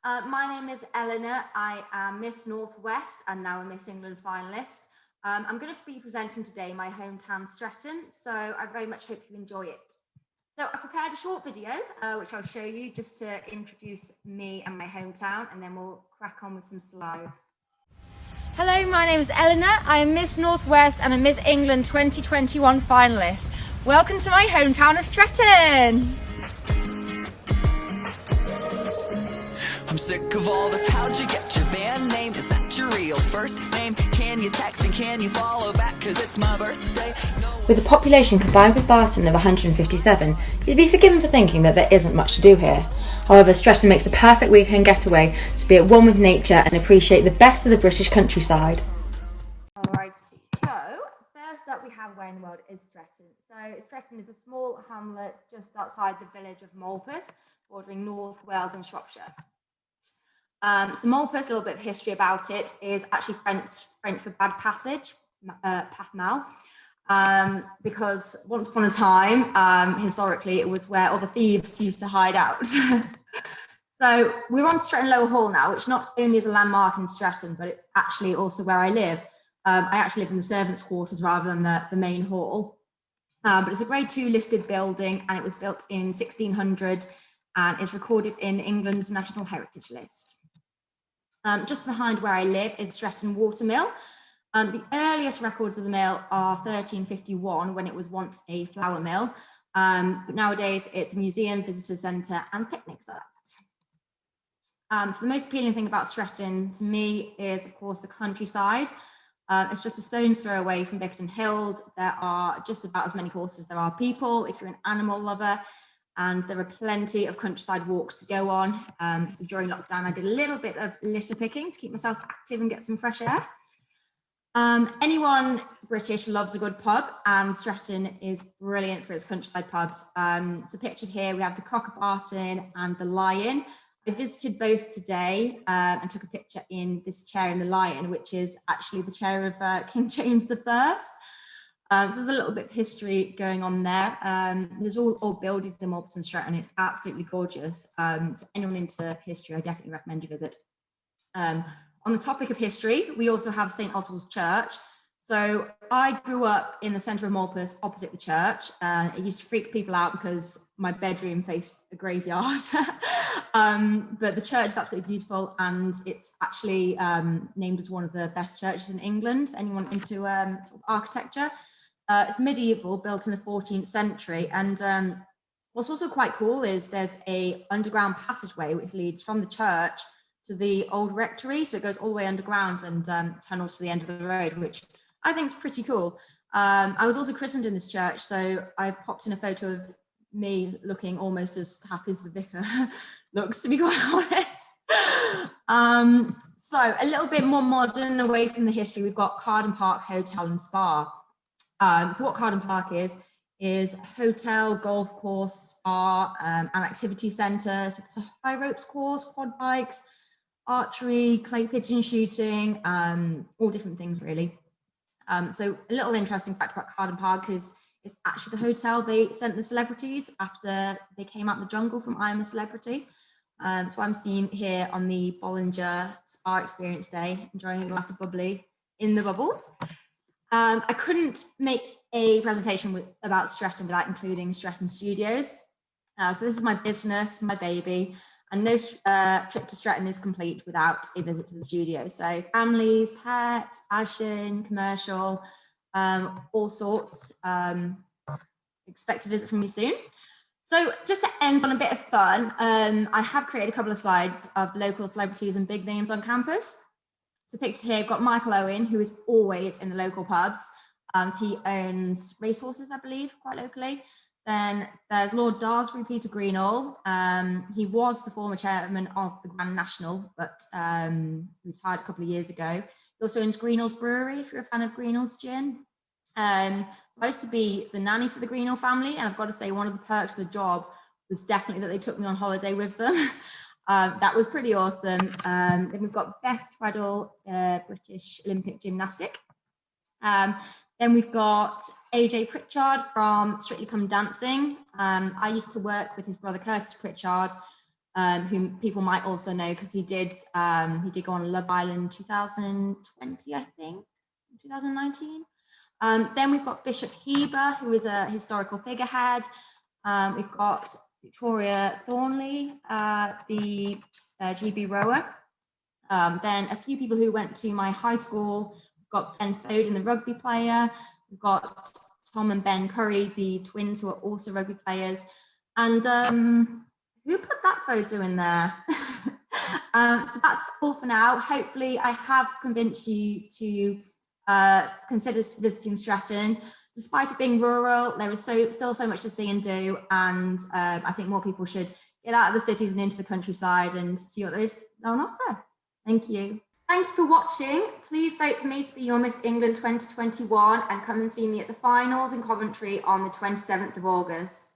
My name is Eleanor. I am Miss Northwest and now a Miss England finalist. I'm going to be presenting today my hometown Stretton, so I very much hope you enjoy it. So I prepared a short video, which I'll show you just to introduce me and my hometown, and then we'll crack on with some slides. Hello, my name is Eleanor. I am Miss Northwest and a Miss England 2021 finalist. Welcome to my hometown of Stretton. I'm sick of all this, how'd you get your band name? Is that your real first name? Can you text and can you follow back? Cause it's my birthday. With a population combined with Barton of 157, you'd be forgiven for thinking that there isn't much to do here. However, Stretton makes the perfect weekend getaway to be at one with nature and appreciate the best of the British countryside. Alrighty, so first up we have where in the world is Stretton. So Stretton is a small hamlet just outside the village of Malpas, bordering North Wales and Shropshire. So Malpas, a little bit of history about it, is actually French for bad passage, path mal, because once upon a time, historically, it was where all the thieves used to hide out. So we're on Stretton Lower Hall now, which not only is a landmark in Stretton, but it's actually also where I live. I actually live in the servants' quarters rather than the main hall. But it's a Grade 2 listed building, and it was built in 1600 and is recorded in England's National Heritage List. Just behind where I live is Stretton Watermill. The earliest records of the mill are 1351, when it was once a flour mill. But nowadays it's a museum, visitor centre and picnic site. So the most appealing thing about Stretton to me is, of course, the countryside. It's just a stone's throw away from Bickerton Hills. There are just about as many horses as there are people if you're an animal lover. And there are plenty of countryside walks to go on. So during lockdown, I did a little bit of litter picking to keep myself active and get some fresh air. Anyone British loves a good pub, and Stretton is brilliant for its countryside pubs. So pictured here, we have the Cock of Barton and the Lion. I visited both today and took a picture in this chair in the Lion, which is actually the chair of King James I. So there's a little bit of history going on there. There's all buildings in Malpas and Stretton. It's absolutely gorgeous. So anyone into history, I definitely recommend you visit. On the topic of history, we also have St. Oswald's Church. So I grew up in the centre of Malpas, opposite the church. It used to freak people out because my bedroom faced a graveyard. But the church is absolutely beautiful, and it's actually named as one of the best churches in England. Anyone into sort of architecture? It's medieval, built in the 14th century. And what's also quite cool is there's a underground passageway which leads from the church to the old rectory. So it goes all the way underground and tunnels to the end of the road, which I think is pretty cool. I was also christened in this church, so I've popped in a photo of me looking almost as happy as the vicar looks, to be quite honest. So a little bit more modern, away from the history, we've got Carden Park Hotel and Spa. So what Carden Park is a hotel, golf course, spa, an activity centre. So it's a high ropes course, quad bikes, archery, clay pigeon shooting, all different things really. So a little interesting fact about Carden Park is actually the hotel they sent the celebrities after they came out of the jungle from I Am a Celebrity. So I'm seen here on the Bollinger Spa Experience Day, enjoying a glass of bubbly in the bubbles. I couldn't make a presentation about Stretton without including Stretton Studios. So this is my business, my baby, and no trip to Stretton is complete without a visit to the studio. So families, pets, fashion, commercial, all sorts. Expect a visit from me soon. So just to end on a bit of fun, I have created a couple of slides of local celebrities and big names on campus. So pictured here, I've got Michael Owen, who is always in the local pubs. He owns racehorses, I believe, quite locally. Then there's Lord Darsbury, Peter Greenall. He was the former chairman of the Grand National, but retired a couple of years ago. He also owns Greenall's Brewery, if you're a fan of Greenall's gin. I used to be the nanny for the Greenall family, and I've got to say one of the perks of the job was definitely that they took me on holiday with them. That was pretty awesome. Then we've got Beth Tweddle, British Olympic gymnastic. Then we've got AJ Pritchard from Strictly Come Dancing. I used to work with his brother Curtis Pritchard whom people might also know because he did go on Love Island 2020, I think, 2019. Then we've got Bishop Heber, who is a historical figurehead. We've got Victoria Thornley, the GB rower. Then a few people who went to my high school. We've got Ben Foden, the rugby player. We've got Tom and Ben Curry, the twins, who are also rugby players. And who put that photo in there? So that's all for now. Hopefully I have convinced you to consider visiting Stratton. Despite it being rural, there is still so much to see and do. And I think more people should get out of the cities and into the countryside and see what there is on offer. Thank you. Thank you for watching. Please vote for me to be your Miss England 2021 and come and see me at the finals in Coventry on the 27th of August.